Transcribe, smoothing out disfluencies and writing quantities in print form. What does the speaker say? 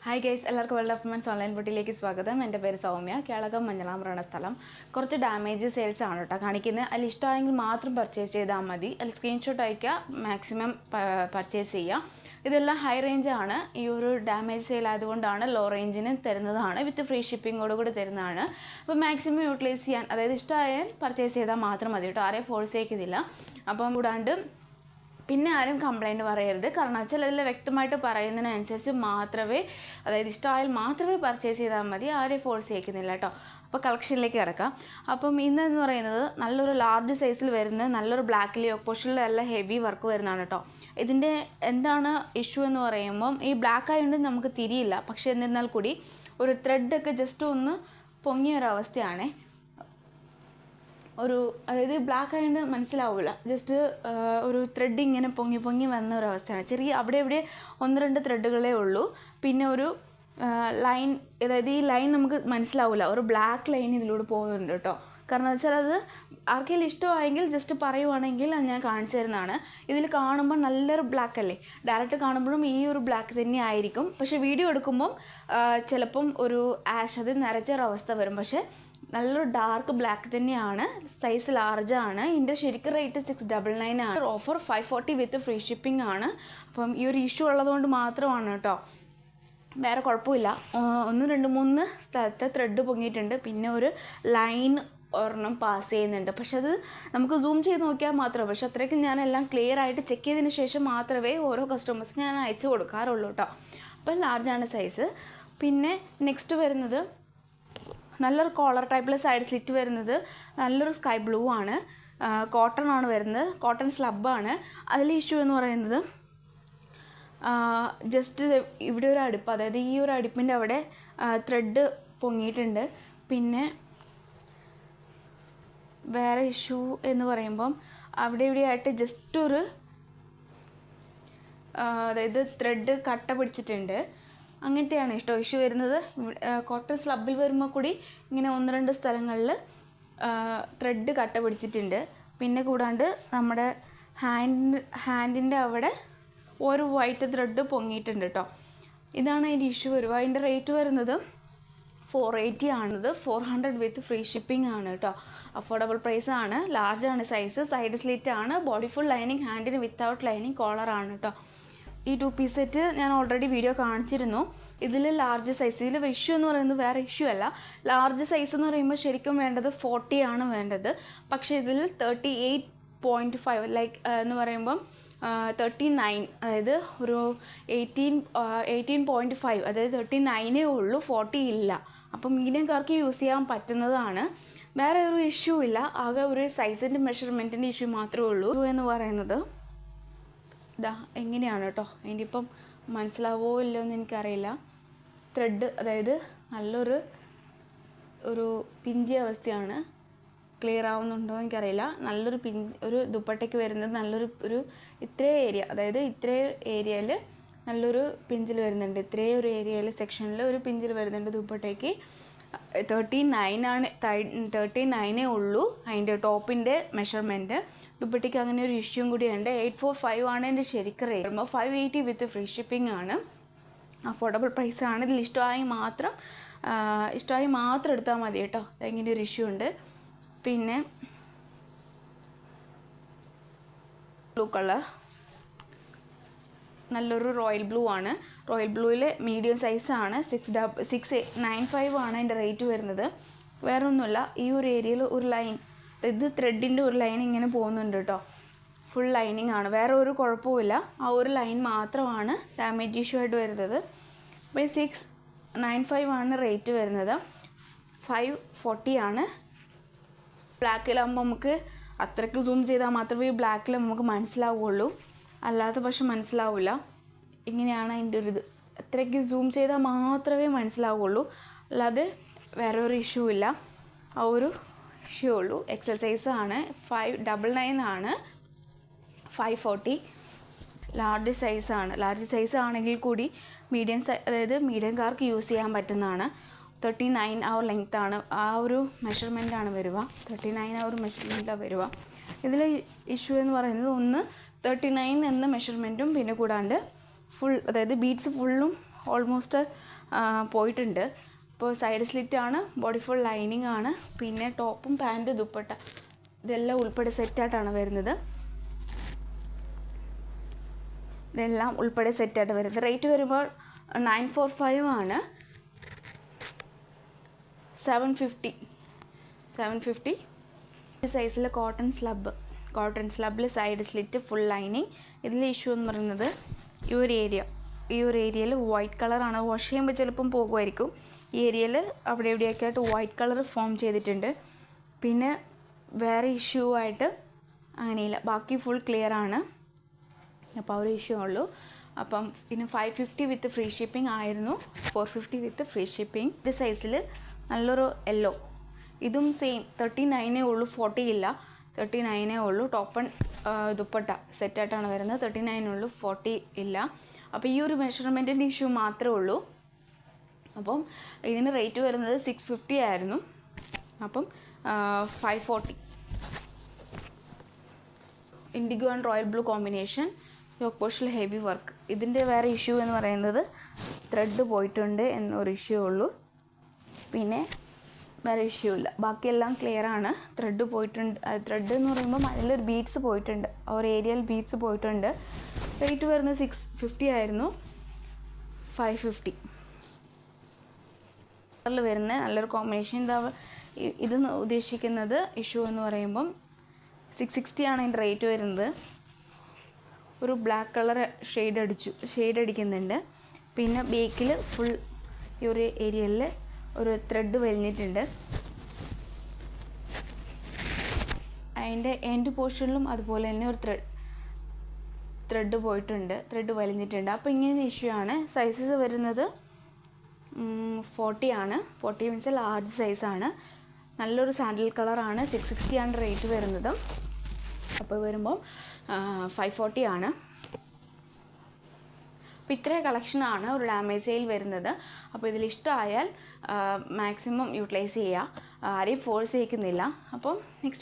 Hi guys, എല്ലാവർക്കും world of men's online ബുട്ടിലേക്ക് സ്വാഗതം. എൻ്റെ പേര് സൗമ്യ. കേളകം മഞ്ഞളാമ്പ്രാണ് സ്ഥലം. കുറച്ച് ഡാമേജ് സെയിൽസ് ആണ് കേട്ടോ കാണിക്കുന്നത്. അതിൽ ഇഷ്ടമായെങ്കിൽ മാത്രം പർച്ചേസ് ചെയ്താൽ മതി. അതിൽ സ്ക്രീൻഷോട്ട് അയക്കുക, മാക്സിമം പർച്ചേസ് ചെയ്യുക. ഇതെല്ലാം ഹൈ റേഞ്ച് ആണ്. ഈ ഒരു ഡാമേജ് സെയിൽ ആയതുകൊണ്ടാണ് ലോ റേഞ്ചിന് തരുന്നതാണ്, വിത്ത് ഫ്രീ ഷിപ്പിങ്ങോടുകൂടി തരുന്നതാണ്. അപ്പോൾ മാക്സിമം യൂട്ടിലൈസ് ചെയ്യാൻ, അതായത് ഇഷ്ടമായാൽ പർച്ചേസ് ചെയ്താൽ മാത്രം മതി കേട്ടോ. ആരെയും ഫോഴ്സ് ചെയ്യിക്കുന്നില്ല. അപ്പം കൂടാണ്ട് പിന്നെ ആരും കംപ്ലൈൻറ്റ് പറയരുത്. കാരണം വെച്ചാൽ അതിൽ വ്യക്തമായിട്ട് പറയുന്നതിനനുസരിച്ച് മാത്രമേ, അതായത് ഇഷ്ടമായാൽ മാത്രമേ പർച്ചേസ് ചെയ്താൽ മതി. ആരെയും ഫോഴ്സ് ചെയ്യിക്കുന്നില്ല കേട്ടോ. അപ്പോൾ കളക്ഷനിലേക്ക് കിടക്കാം. അപ്പം ഇന്നെന്ന് പറയുന്നത് നല്ലൊരു ലാർജ് സൈസിൽ വരുന്ന നല്ലൊരു ബ്ലാക്കിൽ ഓപ്പോഷനിൽ നല്ല ഹെവി വർക്ക് വരുന്നതാണ് കേട്ടോ. ഇതിൻ്റെ എന്താണ് ഇഷ്യൂ എന്ന് പറയുമ്പം, ഈ ബ്ലാക്ക് ആയതുകൊണ്ട് നമുക്ക് തിരിയില്ല. പക്ഷേ എന്നിരുന്നാൽ കൂടി ഒരു ത്രെഡൊക്കെ ജസ്റ്റ് ഒന്ന് പൊങ്ങിയൊരവസ്ഥയാണ്. അതായത് ബ്ലാക്ക് ആയതുകൊണ്ട് മനസ്സിലാവില്ല, ജസ്റ്റ് ഒരു ത്രെഡ് ഇങ്ങനെ പൊങ്ങി പൊങ്ങി വന്ന ഒരവസ്ഥയാണ്. ചെറിയ അവിടെ ഇവിടെ 1-2 ത്രെഡുകളേ ഉള്ളൂ. പിന്നെ ഒരു ലൈൻ, അതായത് ഈ ലൈൻ നമുക്ക് മനസ്സിലാവില്ല, ഒരു ബ്ലാക്ക് ലൈൻ ഇതിലൂടെ പോകുന്നുണ്ട് കേട്ടോ. കാരണം വെച്ചാൽ അത് ആർക്കെങ്കിലും ഇഷ്ടമായെങ്കിൽ ജസ്റ്റ് പറയുവാണെങ്കിൽ അത് ഞാൻ കാണിച്ചു തരുന്നതാണ്. ഇതിൽ കാണുമ്പോൾ നല്ലൊരു ബ്ലാക്ക് അല്ലേ, ഡയറക്റ്റ് കാണുമ്പോഴും ഈ ഒരു ബ്ലാക്ക് തന്നെ ആയിരിക്കും. പക്ഷേ വീഡിയോ എടുക്കുമ്പം ചിലപ്പം ഒരു ആഷ്, അത് നിറച്ചൊരവസ്ഥ വരും. പക്ഷേ നല്ലൊരു ഡാർക്ക് ബ്ലാക്ക് തന്നെയാണ്. സൈസ് ലാർജാണ്. ഇതിൻ്റെ ശരിക്കും റേറ്റ് 699 ആണ്. ഓഫർ 540 വിത്ത് ഫ്രീ ഷിപ്പിംഗ് ആണ്. അപ്പം ഈ ഒരു ഇഷ്യൂ ഉള്ളതുകൊണ്ട് മാത്രമാണ് കേട്ടോ, വേറെ കുഴപ്പമില്ല. 1, 2, 3 സ്ഥലത്ത് ത്രെഡ് പൊങ്ങിയിട്ടുണ്ട്. പിന്നെ ഒരു ലൈൻ ഒരെണ്ണം പാസ് ചെയ്യുന്നുണ്ട്. പക്ഷെ അത് നമുക്ക് സൂം ചെയ്ത് നോക്കിയാൽ മാത്രമേ, പക്ഷെ അത്രയ്ക്ക് ഞാനെല്ലാം ക്ലിയർ ആയിട്ട് ചെക്ക് ചെയ്തതിന് ശേഷം മാത്രമേ ഓരോ കസ്റ്റമേഴ്സിന് ഞാൻ അയച്ചു കൊടുക്കാറുള്ളൂ കേട്ടോ. അപ്പം ലാർജാണ് സൈസ്. പിന്നെ നെക്സ്റ്റ് വരുന്നത് നല്ലൊരു കോളർ ടൈപ്പിൽ സൈഡ് സ്ലിറ്റ് വരുന്നത് നല്ലൊരു സ്കൈ ബ്ലൂ ആണ്. കോട്ടൺ ആണ് വരുന്നത്, കോട്ടൺ സ്ലബാണ്. അതിൽ ഇഷ്യൂ എന്ന് പറയുന്നത് ജസ്റ്റ് ഇവിടെ ഒരു അടുപ്പ്, അതായത് ഈ ഒരു അടുപ്പിൻ്റെ അവിടെ ത്രെഡ് പൊങ്ങിയിട്ടുണ്ട്. പിന്നെ വേറെ ഇഷ്യൂ എന്ന് പറയുമ്പം അവിടെ ഇവിടെയായിട്ട് ജസ്റ്റ് ഒരു അതായത് ത്രെഡ് കട്ട പിടിച്ചിട്ടുണ്ട്. അങ്ങനത്തെയാണ് ഇഷ്യൂ വരുന്നത്. കോട്ടൺ സ്ലബിൽ വരുമ്പോൾ കൂടി ഇങ്ങനെ 1-2 സ്ഥലങ്ങളിൽ ത്രെഡ് കട്ട പിടിച്ചിട്ടുണ്ട്. പിന്നെ കൂടാണ്ട് നമ്മുടെ ഹാൻഡിൻ്റെ അവിടെ ഒരു വൈറ്റ് ത്രെഡ് പൊങ്ങിയിട്ടുണ്ട് കേട്ടോ. ഇതാണ് അതിൻ്റെ ഇഷ്യൂ വരുക. അതിൻ്റെ റേറ്റ് വരുന്നത് 480 ആണത്. 400 വിത്ത് ഫ്രീ ഷിപ്പിംഗ് ആണ് കേട്ടോ. അഫോർഡബിൾ പ്രൈസ് ആണ്. ലാർജാണ് സൈസ്. സൈഡ് സ്ലിറ്റ് ആണ്. ബോഡി ഫുൾ ലൈനിങ്, ഹാൻഡിന് വിത്തൗട്ട് ലൈനിങ് കോളറാണ് കേട്ടോ. ഈ 2 പീസ് സെറ്റ് ഞാൻ ഓൾറെഡി വീഡിയോ കാണിച്ചിരുന്നു. ഇതിൽ ലാർജ് സൈസ്, ഇതിൽ ഇഷ്യൂ എന്ന് പറയുന്നത് വേറെ ഇഷ്യൂ അല്ല. ലാർജ് സൈസ് എന്ന് പറയുമ്പോൾ ശരിക്കും വേണ്ടത് 40 ആണ് വേണ്ടത്. പക്ഷേ ഇതിൽ 38.5 ലൈക്ക് എന്ന് പറയുമ്പം 39, അതായത് ഒരു 18.5, അതായത് 39 ഉള്ളൂ, 40 ഇല്ല. അപ്പം മീഡിയംകാർക്ക് യൂസ് ചെയ്യാൻ പറ്റുന്നതാണ്. വേറെ ഒരു ഇഷ്യൂ ഇല്ല. ആകെ ഒരു സൈസിൻ്റെ മെഷർമെൻറ്റിൻ്റെ ഇഷ്യൂ മാത്രമേ ഉള്ളൂ. എന്ന് പറയുന്നത് ഇതാ എങ്ങനെയാണ് കേട്ടോ. അതിൻ്റെ ഇപ്പം മനസ്സിലാവോ ഇല്ലോ എന്ന് എനിക്കറിയില്ല. ത്രെഡ്, അതായത് നല്ലൊരു പിഞ്ചിയ അവസ്ഥയാണ്. ക്ലിയർ ആവുന്നുണ്ടോ എനിക്കറിയില്ല. നല്ലൊരു ഒരു ദുപ്പട്ടയ്ക്ക് വരുന്നത് നല്ലൊരു ഇത്രേ ഏരിയ, അതായത് ഇത്രേ ഏരിയയിൽ നല്ലൊരു പിഞ്ചിൽ വരുന്നുണ്ട്. ഇത്രേ ഒരു ഏരിയയിൽ സെക്ഷനിൽ ഒരു പിഞ്ചിൽ വരുന്നുണ്ട് ദുപ്പട്ടയ്ക്ക്. 39 ആണ്, 39 ഉള്ളൂ അതിൻ്റെ ടോപ്പിൻ്റെ മെഷർമെൻറ്റ്. ദുപ്പട്ടയ്ക്ക് അങ്ങനെ ഒരു ഇഷ്യൂ കൂടിയുണ്ട്. 845 ആണ് എൻ്റെ ശരിക്കും റേറ്റ്. 580 വിത്ത് ഫ്രീ ഷിപ്പിംഗ് ആണ്. അഫോർഡബിൾ പ്രൈസാണ്. ഇതിൽ ഇഷ്ടമായി മാത്രം എടുത്താൽ മതി കേട്ടോ. ഇങ്ങനെ ഒരു ഇഷ്യൂ ഉണ്ട്. പിന്നെ ബ്ലൂ കളർ, നല്ലൊരു റോയൽ ബ്ലൂ ആണ്. റോയൽ ബ്ലൂവിൽ മീഡിയം സൈസാണ്. 695 ആണ് അതിൻ്റെ റേറ്റ് വരുന്നത്. വേറെ ഒന്നുമില്ല, ഈ ഒരു ഏരിയയിൽ ഒരു ലൈൻ, ഇത് ത്രെഡിൻ്റെ ഒരു ലൈൻ ഇങ്ങനെ പോകുന്നുണ്ട് കേട്ടോ. ഫുൾ ലൈനിങ് ആണ്, വേറെ ഒരു കുഴപ്പമില്ല. ആ ഒരു ലൈൻ മാത്രമാണ് ഡാമേജ് ഇഷ്യൂ ആയിട്ട് വരുന്നത്. അപ്പോൾ 695 ആണ് റേറ്റ് വരുന്നത്. 540 ആണ്. ബ്ലാക്കിലാകുമ്പോൾ നമുക്ക് അത്രയ്ക്ക് സൂം ചെയ്താൽ മാത്രമേ ബ്ലാക്കിൽ നമുക്ക് മനസ്സിലാവുള്ളൂ, അല്ലാത്ത പക്ഷെ മനസ്സിലാവില്ല. ഇങ്ങനെയാണ് അതിൻ്റെ ഒരു ഇത്. അത്രയ്ക്ക് സൂം ചെയ്താൽ മാത്രമേ മനസ്സിലാവുള്ളൂ, അല്ലാതെ വേറെ ഒരു ഇഷ്യൂ ഇല്ല. ആ ഒരു ഇഷ്യൂ ഉള്ളൂ. എക്സൽ സൈസ് ആണ്. 599 ആണ്. 540 ലാർജ് സൈസാണ്. ലാർജ് സൈസ് ആണെങ്കിൽ കൂടി അതായത് മീഡിയംകാർക്ക് യൂസ് ചെയ്യാൻ പറ്റുന്നതാണ്. 39 ആ ഒരു ലെങ്ത്താണ്, ആ ഒരു മെഷർമെൻറ്റാണ് വരിക. 39 ആ ഒരു മെഷർമെൻറ്റാണ് വരിക. ഇതിൽ ഇഷ്യൂ എന്ന് പറയുന്നത് ഒന്ന് 39 എന്ന മെഷർമെൻറ്റും പിന്നെ കൂടാണ്ട് ഫുൾ, അതായത് ബീഡ്സ് ഫുള്ളും ഓൾമോസ്റ്റ് പോയിട്ടുണ്ട്. ഇപ്പോൾ സൈഡ് സ്ലിറ്റാണ്, ബോഡി ഫുൾ ലൈനിങ് ആണ്, പിന്നെ ടോപ്പും പാൻറ്റ് ദുപ്പട്ട ഇതെല്ലാം ഉൾപ്പെടെ സെറ്റായിട്ടാണ് വരുന്നത്. ഇതെല്ലാം ഉൾപ്പെടെ സെറ്റായിട്ട് വരുന്നത്. റേറ്റ് വരുമ്പോൾ 945 ആണ്. 750 സൈസിൽ കോട്ടൺ സ്ലബിൽ സൈഡ് സ്ലിറ്റ് ഫുൾ ലൈനിങ്. ഇതിൽ ഇഷ്യൂ എന്ന് പറയുന്നത് ഈ ഒരു ഏരിയയിൽ വൈറ്റ് കളറാണ്. വാഷ് ചെയ്യുമ്പോൾ ചിലപ്പം പോകുമായിരിക്കും. ഈ ഏരിയയിൽ അവിടെ എവിടെയൊക്കെ ആയിട്ട് വൈറ്റ് കളർ ഫോം ചെയ്തിട്ടുണ്ട്. പിന്നെ വേറെ ഇഷ്യൂ ആയിട്ട് അങ്ങനെയില്ല, ബാക്കി ഫുൾ ക്ലിയർ ആണ്. അപ്പോൾ ആ ഒരു ഇഷ്യൂ ഉള്ളൂ. അപ്പം പിന്നെ 550 വിത്ത് ഫ്രീ ഷിപ്പിംഗ് ആയിരുന്നു, 450 വിത്ത് ഫ്രീ ഷിപ്പിംഗ്. ഒരു സൈസിൽ നല്ലൊരു യെല്ലോ, ഇതും സെയിം 39 ഉള്ളൂ, 40 ഇല്ല, 39 ഉള്ളൂ. ടോപ്പ് ആൻഡ് ദുപ്പട്ട സെറ്റായിട്ടാണ് വരുന്നത്. 39 ഉള്ളൂ, 40 ഇല്ല. അപ്പോൾ ഈ ഒരു മെഷർമെൻറ്റിൻ്റെ ഇഷ്യൂ മാത്രമേ ഉള്ളൂ. അപ്പം ഇതിന് റേറ്റ് വരുന്നത് 650 ആയിരുന്നു. അപ്പം 540. Indigo and royal blue combination, yoke പോസ്റ്റിൽ ഹെവി വർക്ക്. ഇതിൻ്റെ വേറെ ഇഷ്യൂ എന്ന് പറയുന്നത് ത്രെഡ് പോയിട്ടുണ്ട് എന്നൊരു ഇഷ്യൂ ഉള്ളൂ. പിന്നെ വേറെ ഇഷ്യൂ ഇല്ല, ബാക്കിയെല്ലാം ക്ലിയർ ആണ്. ത്രെഡ് പോയിട്ടുണ്ട്. ത്രെഡ് എന്ന് പറയുമ്പോൾ അതിലൊരു ബീഡ്സ് പോയിട്ടുണ്ട്, ഒരു ഏരിയയിൽ ബീഡ്സ് പോയിട്ടുണ്ട്. റേറ്റ് വരുന്നത് 650 ആയിരുന്നു, 550 വരുന്ന നല്ലൊരു കോമ്പിനേഷൻ. ഇത് ഉദ്ദേശിക്കുന്നത് ഇഷ്യൂ എന്ന് പറയുമ്പം 660 ആണ് അതിൻ്റെ റേറ്റ് വരുന്നത്. ഒരു ബ്ലാക്ക് കളർ ഷെയ്ഡ് അടിക്കുന്നുണ്ട്. പിന്നെ ബേക്കിൽ ഫുൾ ഈ ഒരു ഏരിയയിൽ ഒരു ത്രെഡ് വലിഞ്ഞിട്ടുണ്ട്. അതിൻ്റെ എൻഡ് പോർഷനിലും അതുപോലെ തന്നെ ഒരു ത്രെഡ് പോയിട്ടുണ്ട്, ത്രെഡ് വലിഞ്ഞിട്ടുണ്ട്. അപ്പോൾ ഇങ്ങനെ ഇഷ്യൂ ആണ്. സൈസസ് വരുന്നത് 40 ആണ്. 40 മീൻസ് ലാർജ് സൈസാണ്. നല്ലൊരു സാൻഡൽ കളറാണ്. 660 ആണ് റേറ്റ് വരുന്നത്. അപ്പോൾ വരുമ്പോൾ 540 ആണ്. അപ്പോൾ ഇത്രയും കളക്ഷനാണ് ഒരു ഡാമേജ് സെയിൽ വരുന്നത്. അപ്പോൾ ഇതിൽ ഇഷ്ടമായാൽ മാക്സിമം യൂട്ടിലൈസ് ചെയ്യുക, ആരെയും ഫോഴ്സ് ചെയ്യിക്കുന്നില്ല. അപ്പം നെക്സ്റ്റ്